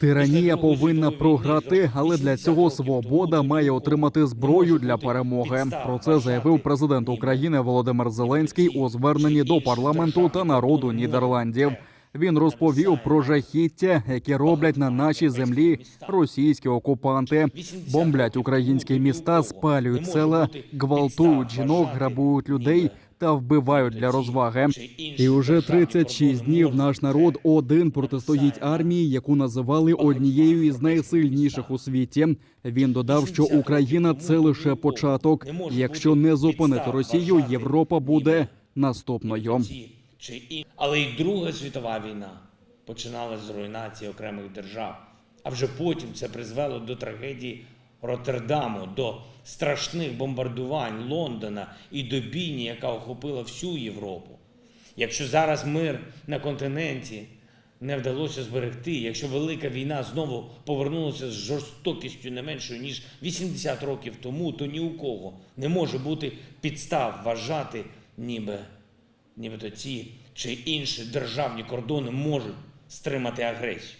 Тиранія повинна програти, але для цього свобода має отримати зброю для перемоги. Про це заявив президент України Володимир Зеленський у зверненні до парламенту та народу Нідерландів. Він розповів про жахіття, які роблять на нашій землі російські окупанти. Бомблять українські міста, спалюють села, гвалтують жінок, грабують людей та вбивають для розваги. І уже 36 днів наш народ один протистоїть армії, яку називали однією із найсильніших у світі. Він додав, що Україна – це лише початок. Якщо не зупинити Росію, Європа буде наступною. Але й Друга світова війна починалася з руйнації окремих держав. А вже потім це призвело до трагедії Роттердаму, до страшних бомбардувань Лондона і до бійні, яка охопила всю Європу. Якщо зараз мир на континенті не вдалося зберегти, якщо Велика війна знову повернулася з жорстокістю не меншою, ніж 80 років тому, то ні у кого не може бути підстав вважати, нібито ці чи інші державні кордони можуть стримати агресію.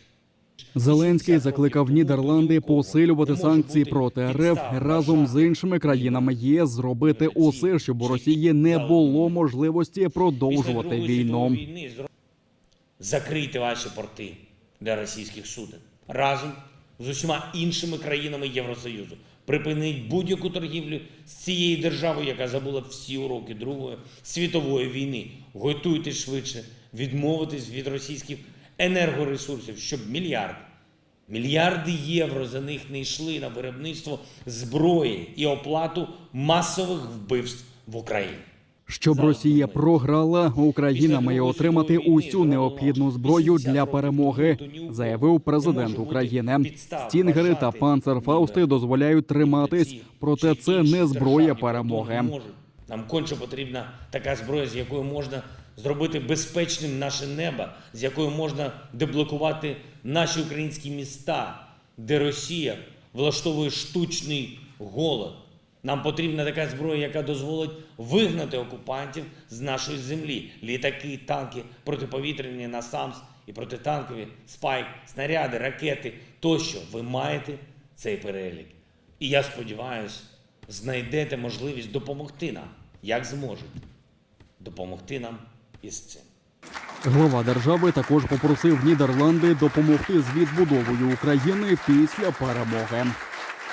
Зеленський закликав Нідерланди посилювати санкції проти РФ разом з іншими країнами ЄС, зробити усе, щоб у Росії не було можливості продовжувати війну. Закрийте ваші порти для російських суден разом з усіма іншими країнами Євросоюзу. Припиніть будь-яку торгівлю з цією державою, яка забула всі уроки Другої світової війни. Готуйтесь швидше відмовитись від російських енергоресурсів, щоб мільярди євро за них не йшли на виробництво зброї і оплату масових вбивств в Україні. Щоб Росія програла, Україна має отримати усю необхідну зброю для перемоги, заявив президент України. Стінгери та панцерфаусти дозволяють триматись, проте це не зброя перемоги. Нам конче потрібна така зброя, з якою можна зробити безпечним наше небо, з якою можна деблокувати наші українські міста, де Росія влаштовує штучний голод. Нам потрібна така зброя, яка дозволить вигнати окупантів з нашої землі. Літаки, танки, протиповітряні «Насамс» і протитанкові, «Спайк», снаряди, ракети тощо. Ви маєте цей перелік. І я сподіваюся, знайдете можливість допомогти нам, як зможете. Допомогти нам із цим. Глава держави також попросив Нідерланди допомогти з відбудовою України після перемоги.